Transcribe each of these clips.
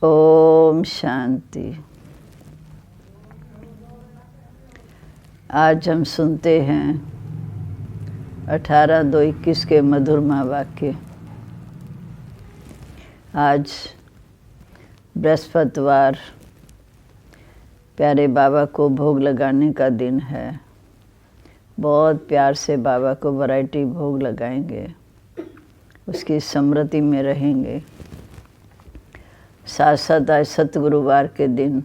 ओम शांति। आज हम सुनते हैं 18/2/21 के मधुरमा वाक्य। आज बृहस्पतिवार प्यारे बाबा को भोग लगाने का दिन है। बहुत प्यार से बाबा को वैरायटी भोग लगाएंगे, उसकी स्मृति में रहेंगे। साथ साथ आज सतगुरुवार के दिन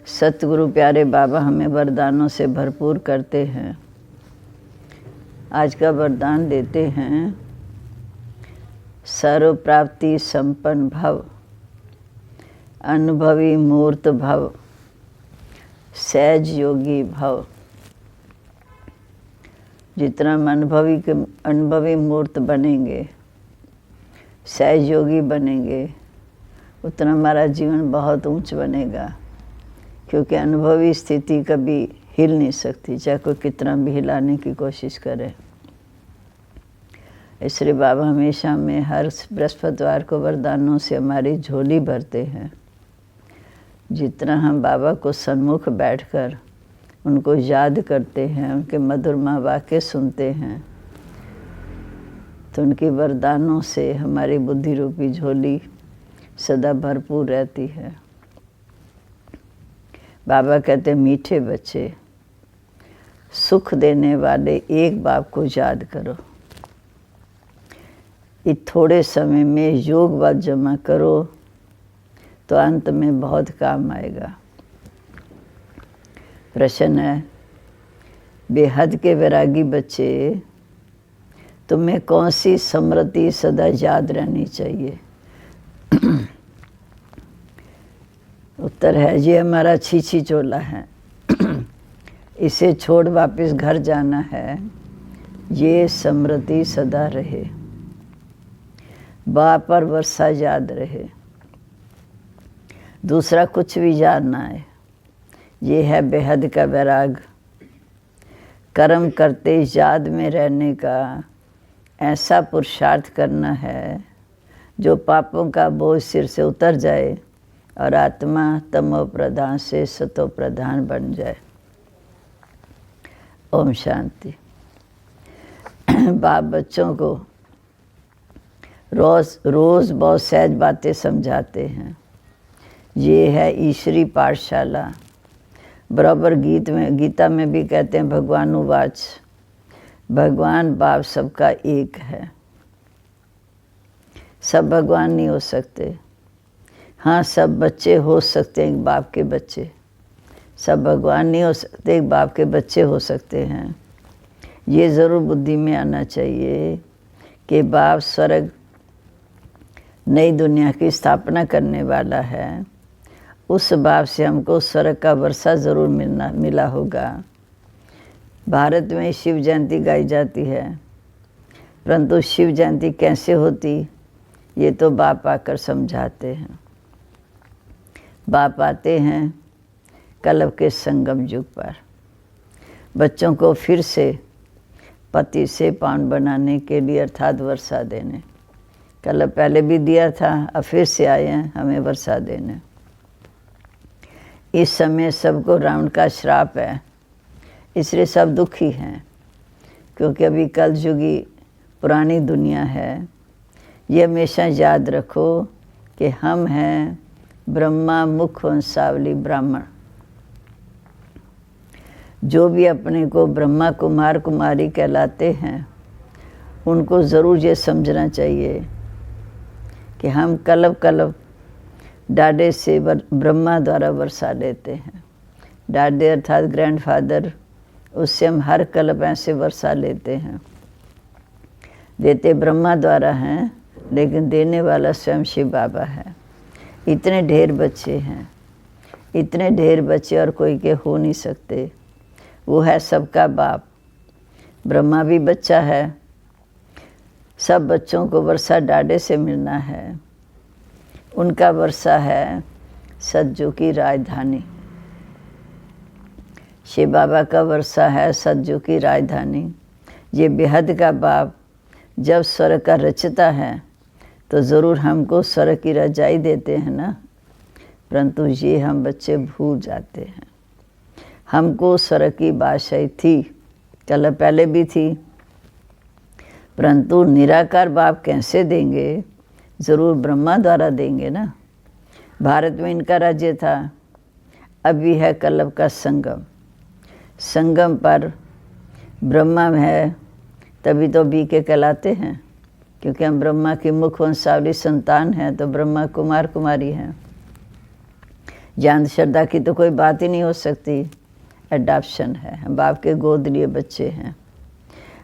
सतगुरु प्यारे बाबा हमें वरदानों से भरपूर करते हैं। आज का वरदान देते हैं, सर्व प्राप्ति संपन्न भव, अनुभवी मूर्त भव, सहज योगी भव। जितना हम अनुभवी मूर्त बनेंगे, सहज योगी बनेंगे, उतना हमारा जीवन बहुत ऊंच बनेगा। क्योंकि अनुभवी स्थिति कभी हिल नहीं सकती, चाहे कोई कितना भी हिलाने की कोशिश करे। इसलिए बाबा हमेशा में हर बृहस्पतिवार को वरदानों से हमारी झोली भरते हैं। जितना हम बाबा को सन्मुख बैठकर उनको याद करते हैं, उनके मधुरमा वाक्य सुनते हैं, तो उनके वरदानों से हमारी बुद्धि रूपी झोली सदा भरपूर रहती है। बाबा कहते हैं, मीठे बच्चे, सुख देने वाले एक बाप को याद करो। इस थोड़े समय में योग बात जमा करो तो अंत में बहुत काम आएगा। प्रश्न है, बेहद के वैरागी बच्चे, तुम्हें कौन सी स्मृति सदा याद रहनी चाहिए? उत्तर है, ये हमारा छीछी चोला है, इसे छोड़ वापस घर जाना है, ये स्मृति सदा रहे, बाप पर वर्षा याद रहे, दूसरा कुछ भी याद ना आए। ये है बेहद का वैराग। कर्म करते याद में रहने का ऐसा पुरुषार्थ करना है जो पापों का बोझ सिर से उतर जाए और आत्मा तमो प्रधान से सतो प्रधान बन जाए। ओम शांति। बाप बच्चों को रोज बहुत सहज बातें समझाते हैं। ये है ईश्वरी पाठशाला। बराबर गीता में भी कहते हैं, भगवान उवाच, भगवान बाप सबका एक है। सब भगवान नहीं हो सकते। हाँ, सब बच्चे हो सकते हैं, एक बाप के बच्चे। सब भगवान नहीं हो सकते, एक बाप के बच्चे हो सकते हैं। ये ज़रूर बुद्धि में आना चाहिए कि बाप स्वर्ग नई दुनिया की स्थापना करने वाला है। उस बाप से हमको स्वर्ग का वर्षा ज़रूर मिला होगा। भारत में शिव जयंती गाई जाती है, परंतु शिव जयंती कैसे होती ये तो बाप आकर समझाते हैं। बाप आते हैं कलव के संगम युग पर बच्चों को फिर से पति से पावन बनाने के लिए, अर्थात वर्षा देने। कलव पहले भी दिया था, अब फिर से आए हैं हमें वर्षा देने। इस समय सबको रावण का श्राप है, इसलिए सब दुखी हैं। क्योंकि अभी कलयुगी पुरानी दुनिया है। ये हमेशा याद रखो कि हम हैं ब्रह्मा मुख वंशावली ब्राह्मण। जो भी अपने को ब्रह्मा कुमार कुमारी कहलाते हैं, उनको ज़रूर ये समझना चाहिए कि हम कलव डाडे से ब्रह्मा द्वारा वर्षा लेते हैं। डाडे अर्थात ग्रैंडफादर, उससे हम हर कल्प ऐसे वर्षा लेते हैं। देते ब्रह्मा द्वारा हैं, लेकिन देने वाला स्वयं शिव बाबा है। इतने ढेर बच्चे हैं, इतने ढेर बच्चे और कोई के हो नहीं सकते। वो है सबका बाप। ब्रह्मा भी बच्चा है। सब बच्चों को वर्षा डाडे से मिलना है। उनका वर्षा है सज्जों की राजधानी। शिव बाबा का वर्षा है सज्जों की राजधानी। ये बेहद का बाप जब स्वर्ग का रचता है तो ज़रूर हमको स्वर्ग की रजाई देते हैं ना, परंतु ये हम बच्चे भूल जाते हैं। हमको स्वर्ग की बादशाही थी, कल पहले भी थी, परंतु निराकार बाप कैसे देंगे? ज़रूर ब्रह्मा द्वारा देंगे ना। भारत में इनका राज्य था, अभी है कलप का संगम। संगम पर ब्रह्मा है, तभी तो बी के कहलाते हैं, क्योंकि हम ब्रह्मा की मुख वंशावली संतान हैं, तो ब्रह्मा कुमार कुमारी हैं। ज्ञान श्रद्धा की तो कोई बात ही नहीं हो सकती, एडॉप्शन है, हम बाप के गोद लिए बच्चे हैं।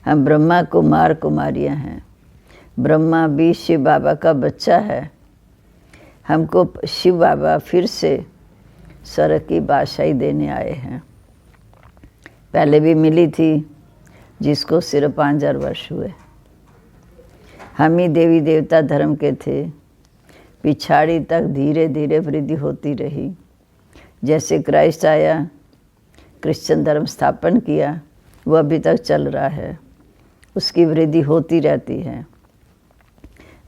हम ब्रह्मा कुमार कुमारियां हैं। ब्रह्मा भी शिव बाबा का बच्चा है। हमको शिव बाबा फिर से स्वर्ग की बादशाही देने आए हैं। पहले भी मिली थी, जिसको सिर्फ 5000 वर्ष हुए। हम ही देवी देवता धर्म के थे, पिछाड़ी तक धीरे धीरे वृद्धि होती रही। जैसे क्राइस्ट आया, क्रिश्चियन धर्म स्थापन किया, वो अभी तक चल रहा है, उसकी वृद्धि होती रहती है।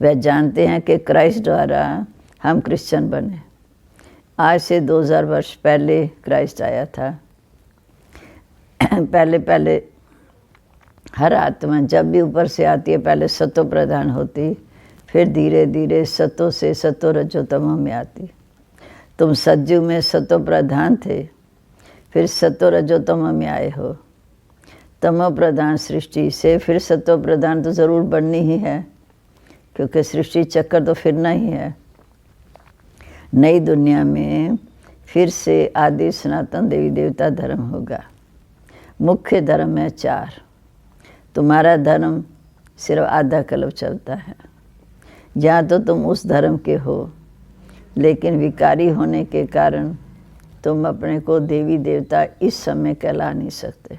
वह जानते हैं कि क्राइस्ट द्वारा हम क्रिश्चियन बने। आज से 2000 वर्ष पहले क्राइस्ट आया था। पहले हर आत्मा जब भी ऊपर से आती है, पहले सतो प्रधान होती, फिर धीरे धीरे सतो से सतो रजोतमो में आती। तुम सतयुग में सतो प्रधान थे, फिर सतो रजोतमो में आए हो। तमो प्रधान सृष्टि से फिर सतो प्रधान तो ज़रूर बननी ही है, क्योंकि सृष्टि चक्कर तो फिरना ही है। नई दुनिया में फिर से आदि सनातन देवी देवता धर्म होगा। मुख्य धर्म है 4। तुम्हारा धर्म सिर्फ आधा कल्प चलता है। जहाँ तो तुम उस धर्म के हो, लेकिन विकारी होने के कारण तुम अपने को देवी देवता इस समय कहला नहीं सकते।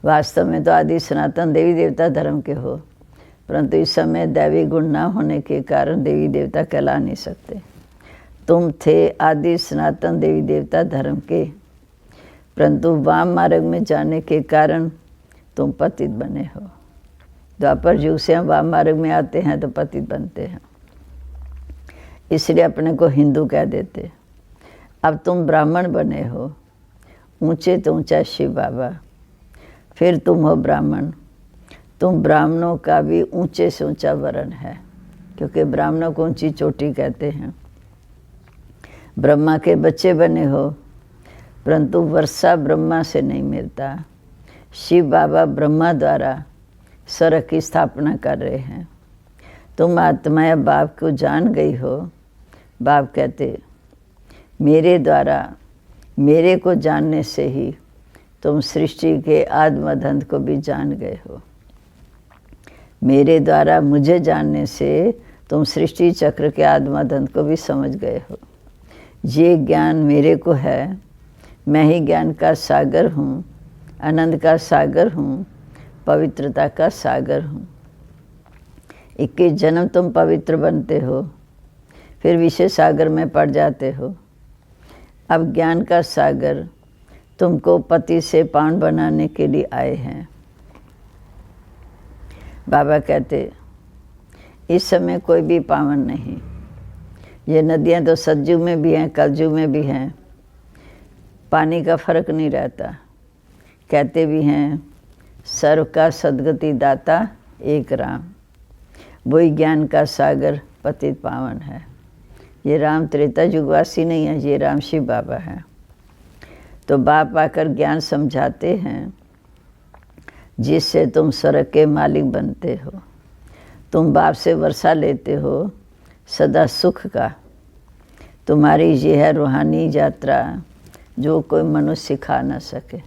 वास्तव में तो आदि सनातन देवी देवता धर्म के हो, परंतु इस समय दैवी गुण ना होने के कारण देवी देवता कहला नहीं सकते। तुम थे आदि सनातन देवी देवता धर्म के, परंतु वाम मार्ग में जाने के कारण तुम पतित बने हो। द्वापर युग से हम वाम मार्ग में आते हैं तो पतित बनते हैं, इसलिए अपने को हिंदू कह देते। अब तुम ब्राह्मण बने हो, ऊंचे तो ऊंचा शिव बाबा, फिर तुम हो ब्राह्मण। तुम ब्राह्मणों का भी ऊंचे से ऊंचा वर्ण है, क्योंकि ब्राह्मणों को ऊंची चोटी कहते हैं। ब्रह्मा के बच्चे बने हो, परंतु वर्षा ब्रह्मा से नहीं मिलता। शिव बाबा ब्रह्मा द्वारा स्वर्ग की स्थापना कर रहे हैं। तुम आत्मा बाप को जान गई हो। बाप कहते, मेरे द्वारा मेरे को जानने से ही तुम सृष्टि के आद्मधंत को भी जान गए हो। मेरे द्वारा मुझे जानने से तुम सृष्टि चक्र के आद्मधंत को भी समझ गए हो। ये ज्ञान मेरे को है, मैं ही ज्ञान का सागर हूँ, आनंद का सागर हूँ, पवित्रता का सागर हूँ। 21 जन्म तुम पवित्र बनते हो, फिर विषय सागर में पड़ जाते हो। अब ज्ञान का सागर तुमको पति से पावन बनाने के लिए आए हैं। बाबा कहते, इस समय कोई भी पावन नहीं। ये नदियाँ तो सतयुग में भी हैं, कलयुग में भी हैं, पानी का फर्क नहीं रहता। कहते भी हैं, सर्व का सद्गति दाता एक राम, वही ज्ञान का सागर पतित पावन है। ये राम त्रेता युगवासी नहीं है, ये राम शिव बाबा है। तो बाप आकर ज्ञान समझाते हैं, जिससे तुम स्वर्ग के मालिक बनते हो। तुम बाप से वर्षा लेते हो सदा सुख का। तुम्हारी ये है रूहानी यात्रा, जो कोई मनुष्य सिखा ना सके,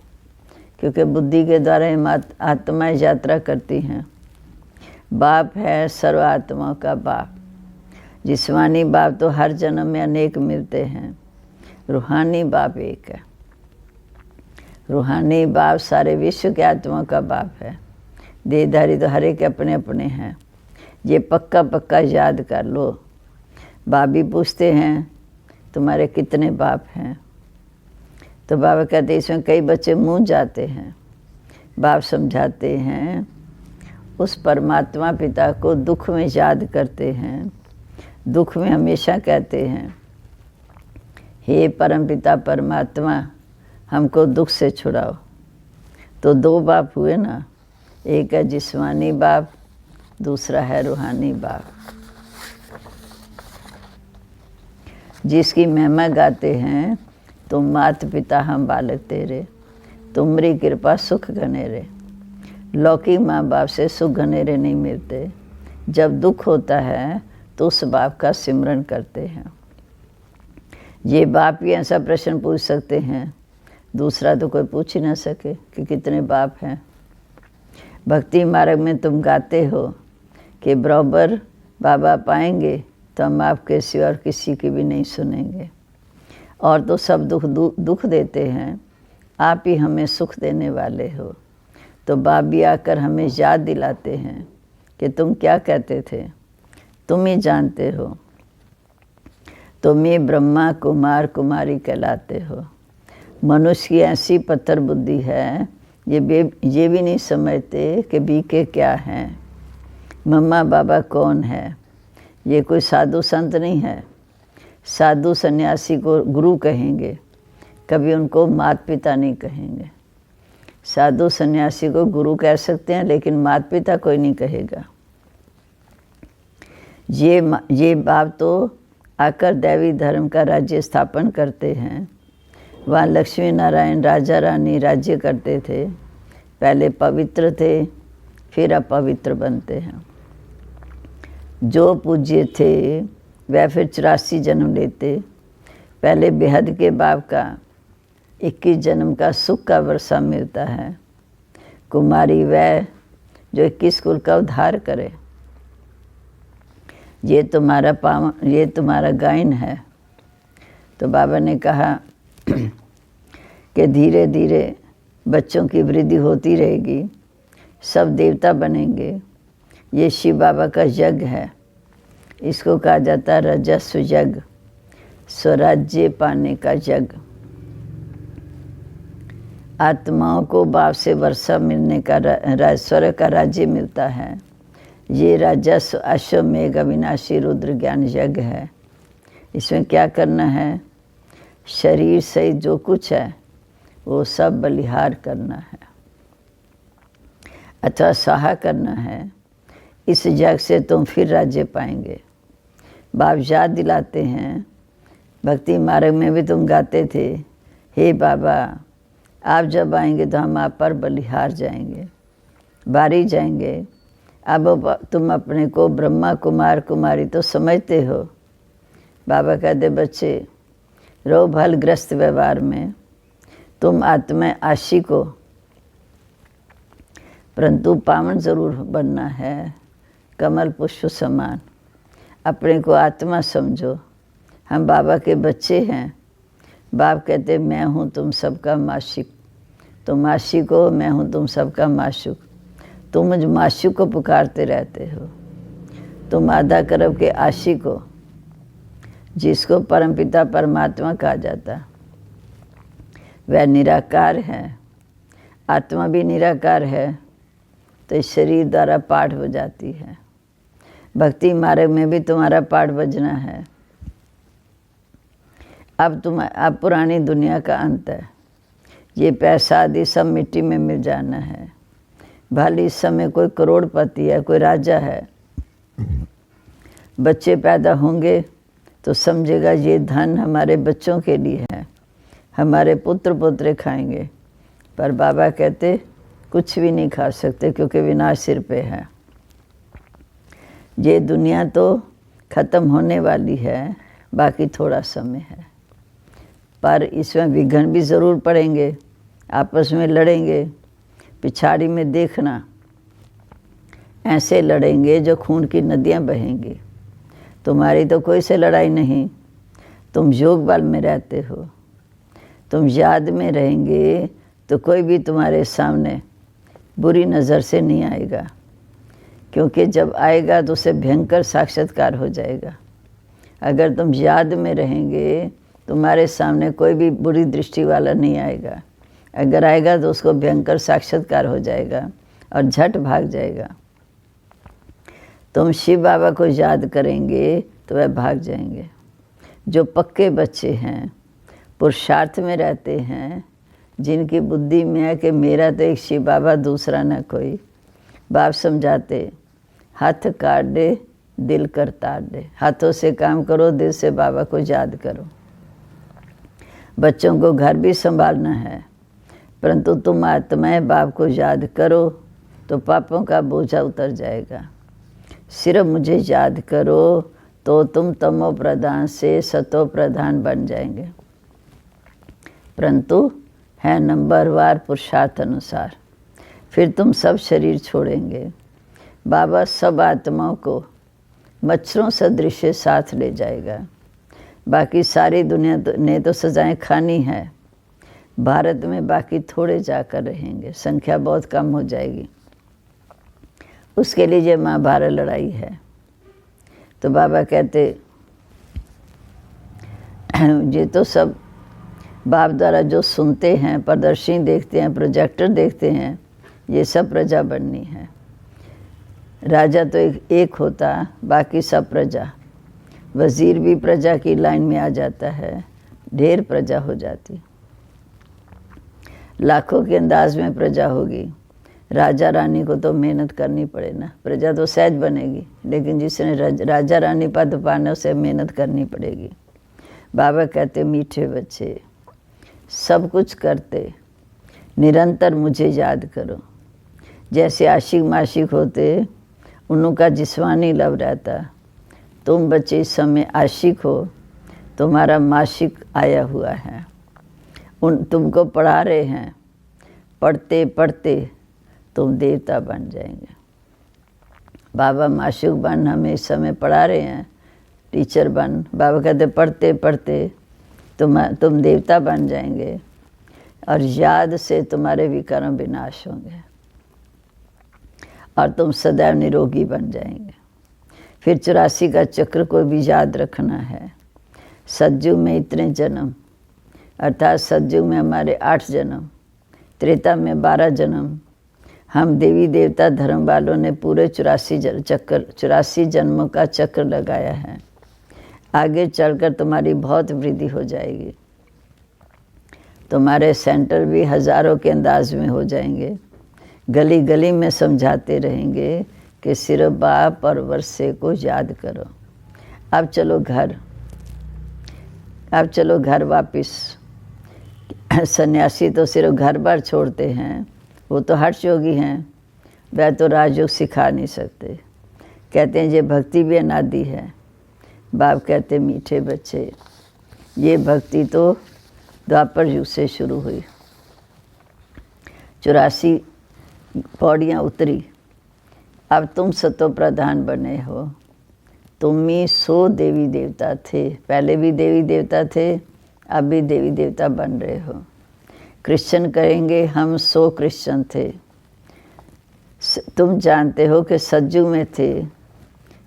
क्योंकि बुद्धि के द्वारा आत्माएं यात्रा करती हैं। बाप है सर्व आत्माओं का बाप। जिस्मानी बाप तो हर जन्म में अनेक मिलते हैं, रूहानी बाप एक है। रूहानी बाप सारे विश्व के आत्माओं का बाप है। देहधारी तो हर एक अपने अपने हैं। ये पक्का पक्का याद कर लो। बाप भी पूछते हैं, तुम्हारे कितने बाप हैं? तो बाबा कहते, इसमें कई बच्चे मुँह जाते हैं। बाप समझाते हैं, उस परमात्मा पिता को दुख में याद करते हैं, दुख में हमेशा कहते हैं, हे परमपिता परमात्मा हमको दुख से छुड़ाओ। तो दो बाप हुए ना, एक है जिस्मानी बाप, दूसरा है रूहानी बाप। जिसकी महिमा गाते हैं, तुम मात पिता हम बालक तेरे, तुमरी कृपा सुख घनेरे। लौकिक माँ बाप से सुख घनेरे नहीं मिलते। जब दुख होता है तो उस बाप का सिमरन करते हैं। ये बाप ही ऐसा प्रश्न पूछ सकते हैं, दूसरा तो कोई पूछ ही ना सके कि कितने बाप हैं। भक्ति मार्ग में तुम गाते हो कि बराबर बाबा पाएंगे तो हम आपके सिवा और किसी की भी नहीं सुनेंगे। और तो सब दुख देते हैं, आप ही हमें सुख देने वाले हो। तो बाप भी आकर हमें याद दिलाते हैं कि तुम क्या कहते थे, तुम ही जानते हो। तुम ही ब्रह्मा कुमार कुमारी कहलाते हो। मनुष्य की ऐसी पत्थर बुद्धि है, ये भी नहीं समझते कि बीके क्या हैं, मम्मा बाबा कौन है। ये कोई साधु संत नहीं है। साधु सन्यासी को गुरु कहेंगे, कभी उनको माता पिता नहीं कहेंगे। साधु सन्यासी को गुरु कह सकते हैं, लेकिन माता पिता कोई नहीं कहेगा। ये बाप तो आकर दैवी धर्म का राज्य स्थापन करते हैं। वहाँ लक्ष्मी नारायण राजा रानी राज्य करते थे। पहले पवित्र थे, फिर अपवित्र बनते हैं। जो पूज्य थे वह फिर 84 जन्म लेते। पहले बेहद के बाप का 21 जन्म का सुख का वर्षा मिलता है। कुमारी वह जो 21 कुल का उद्धार करे। ये तुम्हारा गायन है। तो बाबा ने कहा कि धीरे धीरे बच्चों की वृद्धि होती रहेगी, सब देवता बनेंगे। ये शिव बाबा का यज्ञ है। इसको कहा जाता है रजस्व यज्ञ, स्वराज्य पाने का यज्ञ। आत्माओं को बाप से वर्षा मिलने का स्वर्ग का राज्य मिलता है। ये राजस्व अश्वमेघ अविनाशी रुद्र ज्ञान यज्ञ है। इसमें क्या करना है, शरीर सहित जो कुछ है वो सब बलिहार करना है अथवा सहा करना है। इस यज्ञ से तुम फिर राज्य पाएंगे। बाप याद दिलाते हैं, भक्ति मार्ग में भी तुम गाते थे, हे बाबा आप जब आएंगे तो हम आप पर बलिहार जाएंगे, बारी जाएंगे। अब तुम अपने को ब्रह्मा कुमार कुमारी तो समझते हो। बाबा कहते बच्चे रहो भलग्रस्त व्यवहार में, तुम आत्मा आशिक हो, परंतु पावन जरूर बनना है, कमल पुष्प समान। अपने को आत्मा समझो। हम बाबा के बच्चे हैं। बाप कहते मैं हूँ तुम सबका माशिक, तुम आशिक हो, मैं हूँ तुम सबका माशुक। तुम मुझ माशुक को पुकारते रहते हो। तुम आधा करब के आशिक हो, जिसको परमपिता परमात्मा कहा जाता। वह निराकार है, आत्मा भी निराकार है, तो इस शरीर द्वारा पाठ हो जाती है। भक्ति मार्ग में भी तुम्हारा पाठ बजना है। अब पुरानी दुनिया का अंत है। ये पैसा आदि सब मिट्टी में मिल जाना है। भले इस समय कोई करोड़पति है, कोई राजा है, बच्चे पैदा होंगे तो समझेगा ये धन हमारे बच्चों के लिए है, हमारे पुत्र पुत्र खाएंगे। पर बाबा कहते कुछ भी नहीं खा सकते, क्योंकि विनाश सिर पे है। ये दुनिया तो ख़त्म होने वाली है, बाकी थोड़ा समय है। पर इसमें विघ्न भी ज़रूर पड़ेंगे, आपस में लड़ेंगे। पिछाड़ी में देखना, ऐसे लड़ेंगे जो खून की नदियाँ बहेंगी। तुम्हारी तो कोई से लड़ाई नहीं, तुम योग बल में रहते हो। तुम याद में रहेंगे तो कोई भी तुम्हारे सामने बुरी नज़र से नहीं आएगा, क्योंकि जब आएगा तो उसे भयंकर साक्षात्कार हो जाएगा। अगर तुम याद में रहेंगे तुम्हारे सामने कोई भी बुरी दृष्टि वाला नहीं आएगा। अगर आएगा तो उसको भयंकर साक्षात्कार हो जाएगा और झट भाग जाएगा। तुम शिव बाबा को याद करेंगे तो वह भाग जाएंगे। जो पक्के बच्चे हैं, पुरुषार्थ में रहते हैं, जिनकी बुद्धि में है कि मेरा तो एक शिव बाबा, दूसरा न कोई, बाप समझाते हाथ काट दे दिल कर तार दे। हाथों से काम करो, दिल से बाबा को याद करो। बच्चों को घर भी संभालना है, परंतु तुम आत्माएं बाप को याद करो तो पापों का बोझा उतर जाएगा। सिर्फ मुझे याद करो तो तुम तमो प्रधान से सतो प्रधान बन जाएंगे। परंतु है नंबरवार पुरुषार्थ अनुसार। फिर तुम सब शरीर छोड़ेंगे। बाबा सब आत्माओं को मच्छरों सदृश साथ ले जाएगा। बाकी सारी दुनिया ने तो सजाएं खानी है। भारत में बाकी थोड़े जाकर रहेंगे, संख्या बहुत कम हो जाएगी। उसके लिए ये महाभारत लड़ाई है। तो बाबा कहते ये तो सब बाप द्वारा जो सुनते हैं, प्रदर्शनी देखते हैं, प्रोजेक्टर देखते हैं, ये सब प्रजा बननी है। राजा तो एक होता, बाकी सब प्रजा। वजीर भी प्रजा की लाइन में आ जाता है, ढेर प्रजा हो जाती। लाखों के अंदाज में प्रजा होगी। राजा रानी को तो मेहनत करनी पड़े ना, प्रजा तो सहज बनेगी, लेकिन जिसने राजा रानी पद पाना उसे मेहनत करनी पड़ेगी। बाबा कहते मीठे बच्चे सब कुछ करते, निरंतर मुझे याद करो। जैसे आशिक माशिक होते, उनका जिस्मानी लव रहता। तुम बच्चे इस समय आशिक हो, तुम्हारा माशिक आया हुआ है, तुमको पढ़ा रहे हैं। पढ़ते पढ़ते तुम देवता बन जाएंगे। बाबा माशूक बन हमें इस समय पढ़ा रहे हैं, टीचर बन। बाबा कहते पढ़ते पढ़ते तुम देवता बन जाएंगे और याद से तुम्हारे विकर्म विनाश होंगे और तुम सदैव निरोगी बन जाएंगे। फिर 84 का चक्र को भी याद रखना है। सतयुग में इतने जन्म, अर्थात सतयुग में हमारे 8 जन्म, त्रेता में 12 जन्म। हम देवी देवता धर्म वालों ने पूरे 84 जन्मों का चक्र लगाया है। आगे चलकर तुम्हारी बहुत वृद्धि हो जाएगी। तुम्हारे सेंटर भी हजारों के अंदाज में हो जाएंगे। गली गली में समझाते रहेंगे कि सिर्फ बाप और वर्षे को याद करो। अब चलो घर वापिस। सन्यासी तो सिर्फ घर बार छोड़ते हैं, वो तो हठ योगी हैं, वह तो राजयोग सिखा नहीं सकते। कहते हैं ये भक्ति भी अनादि है। बाप कहते मीठे बच्चे, ये भक्ति तो द्वापर युग से शुरू हुई। 84 पौड़ियाँ उतरी। अब तुम सतो प्रधान बने हो। तुम ही 100 देवी देवता थे, पहले भी देवी देवता थे, अब भी देवी देवता बन रहे हो। क्रिश्चियन कहेंगे हम 100 क्रिश्चियन थे। तुम जानते हो कि सतयुग में थे।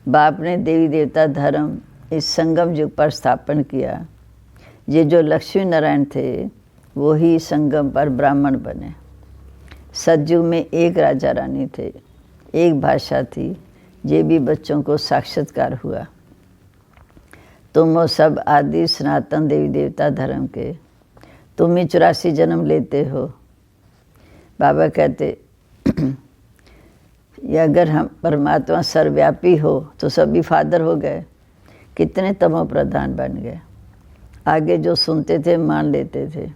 बाप ने देवी देवता धर्म इस संगम युग पर स्थापन किया। ये जो लक्ष्मी नारायण थे वो ही संगम पर ब्राह्मण बने। सतयुग में एक राजा रानी थे, एक भाषा थी, ये भी बच्चों को साक्षात्कार हुआ। तुम हो सब आदि सनातन देवी देवता धर्म के। तुम ही 84 जन्म लेते हो। बाबा कहते अगर हम परमात्मा सर्वव्यापी हो तो सभी फादर हो गए। कितने तमो प्रधान बन गए। आगे जो सुनते थे मान लेते थे।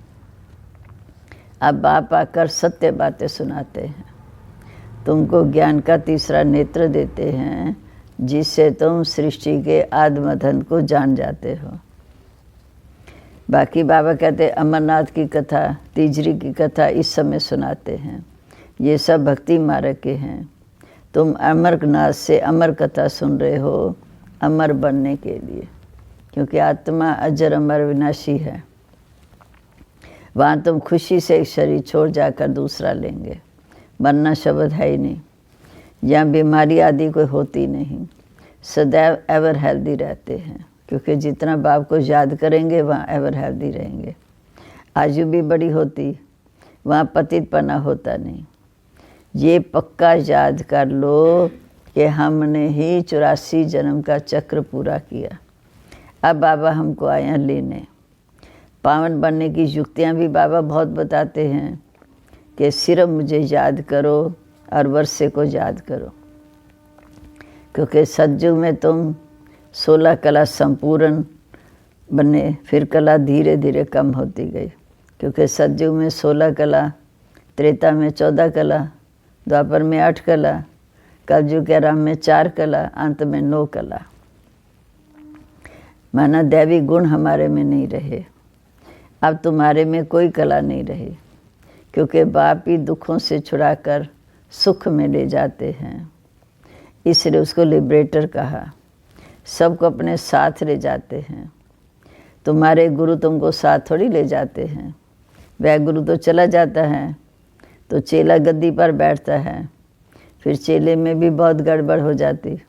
अब बाप आकर सत्य बातें सुनाते हैं। तुमको ज्ञान का तीसरा नेत्र देते हैं, जिससे तुम सृष्टि के आद्मधन को जान जाते हो। बाकी बाबा कहते अमरनाथ की कथा, तीजरी की कथा इस समय सुनाते हैं। ये सब भक्ति मार्ग के हैं। तुम अमरनाथ से अमर कथा सुन रहे हो, अमर बनने के लिए, क्योंकि आत्मा अजर अमर विनाशी है। वहाँ तुम खुशी से एक शरीर छोड़ जाकर दूसरा लेंगे। मरना शब्द है ही नहीं। यहाँ बीमारी आदि कोई होती नहीं। सदैव एवर हेल्दी रहते हैं, क्योंकि जितना बाप को याद करेंगे वहाँ एवर हेल्दी रहेंगे। आयु भी बड़ी होती, वहाँ पतितपना होता नहीं। ये पक्का याद कर लो कि हमने ही 84 जन्म का चक्र पूरा किया। अब बाबा हमको आए हैं लेने। पावन बनने की युक्तियाँ भी बाबा बहुत बताते हैं कि सिर्फ मुझे याद करो और वर्षे को याद करो, क्योंकि सतयुग में तुम 16 कला संपूर्ण बने, फिर कला धीरे धीरे कम होती गई, क्योंकि सतयुग में 16 कला, त्रेता में 14 कला, द्वापर में 8 कला, कलयुग के आरंभ में 4 कला, अंत में 9 कला। माना दैवी गुण हमारे में नहीं रहे। अब तुम्हारे में कोई कला नहीं रही, क्योंकि बाप ही दुखों से छुड़ाकर सुख में ले जाते हैं, इसलिए उसको लिबरेटर कहा। सबको अपने साथ ले जाते हैं। तुम्हारे गुरु तुमको साथ थोड़ी ले जाते हैं। वह गुरु तो चला जाता है तो चेला गद्दी पर बैठता है, फिर चेले में भी बहुत गड़बड़ हो जाती,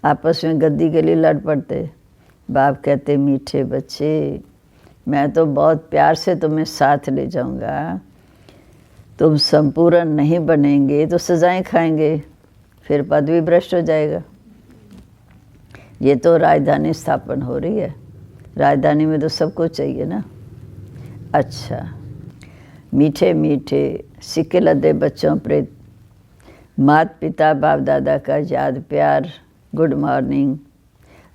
आपस में गद्दी के लिए लड़ पड़ते। बाप कहते मीठे बच्चे, मैं तो बहुत प्यार से तुम्हें साथ ले जाऊंगा, तुम संपूर्ण नहीं बनेंगे तो सजाएं खाएंगे, फिर पद भी भ्रष्ट हो जाएगा। ये तो राजधानी स्थापन हो रही है, राजधानी में तो सब कुछ चाहिए ना। अच्छा, मीठे मीठे सिक्के लदे बच्चों प्रेत, माता पिता बाप दादा का याद प्यार, गुड मॉर्निंग।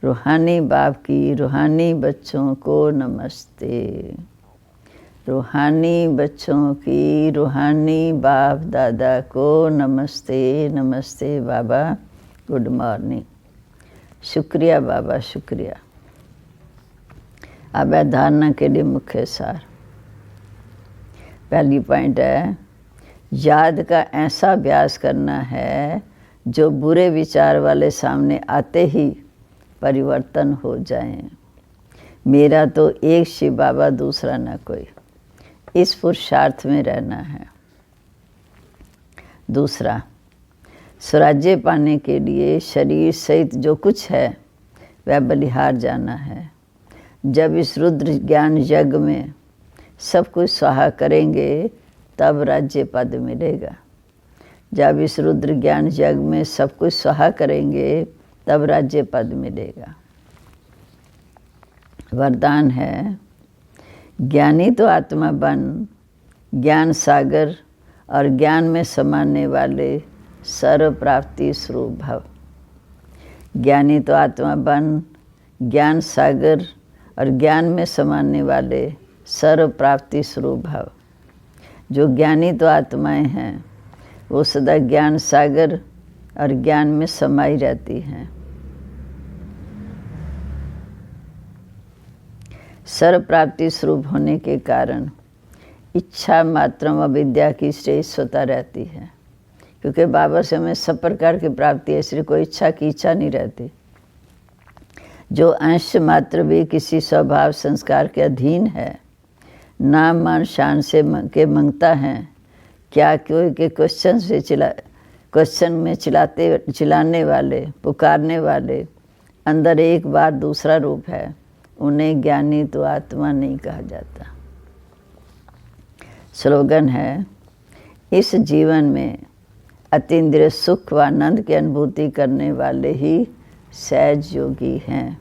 रूहानी बाप की रूहानी बच्चों को नमस्ते। रूहानी बच्चों की रूहानी बाप दादा को नमस्ते। नमस्ते बाबा, गुड मॉर्निंग। शुक्रिया बाबा, शुक्रिया। अब है धारणा के लिए मुख्य सार। पहली पॉइंट है, याद का ऐसा अभ्यास करना है जो बुरे विचार वाले सामने आते ही परिवर्तन हो जाएं। मेरा तो एक शिव बाबा, दूसरा ना कोई। इस पुरुषार्थ में रहना है। दूसरा, स्वराज्य पाने के लिए शरीर सहित जो कुछ है वह बलिहार जाना है। जब इस रुद्र ज्ञान यज्ञ में सब कुछ स्वाहा करेंगे तब राज्य पद मिलेगा। जब इस रुद्र ज्ञान यज्ञ में सब कुछ स्वाहा करेंगे तब राज्य पद मिलेगा। वरदान है, ज्ञानी तो आत्मा बन, ज्ञान सागर और ज्ञान में समाने वाले सर्व प्राप्ति स्वरूप भव। ज्ञानी तो आत्मा बन, ज्ञान सागर और ज्ञान में समाने वाले सर्व प्राप्ति स्वरूप भव। जो ज्ञानी तो आत्माएं हैं वो सदा ज्ञान सागर और ज्ञान में समाई रहती हैं। सर्व प्राप्ति स्वरूप होने के कारण इच्छा मात्रम अविद्या की श्रेष्ठता रहती है, क्योंकि बाबा से हमें सब प्रकार की प्राप्ति है, इसलिए कोई इच्छा की इच्छा नहीं रहती। जो अंश मात्र भी किसी स्वभाव संस्कार के अधीन है, नाम मान शान से के मांगता है, क्या कोई के क्वेश्चन में चिल्लाने वाले, पुकारने वाले अंदर एक बार दूसरा रूप है, उन्हें ज्ञानी तो आत्मा नहीं कहा जाता। स्लोगन है, इस जीवन में अतीन्द्रिय सुख व आनंद की अनुभूति करने वाले ही सहज योगी हैं।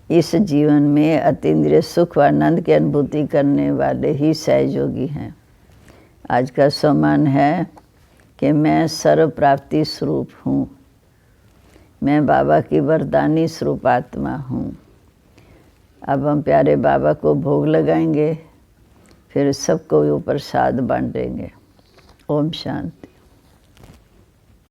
इस जीवन में अतीन्द्रिय सुख व आनंद की अनुभूति करने वाले ही सहज योगी हैं। आज का सम्मान है कि मैं सर्व प्राप्ति स्वरूप हूँ, मैं बाबा की वरदानी स्वरूप आत्मा हूँ। अब हम प्यारे बाबा को भोग लगाएंगे, फिर सबको वो प्रसाद बांटेंगे। ओम शांति।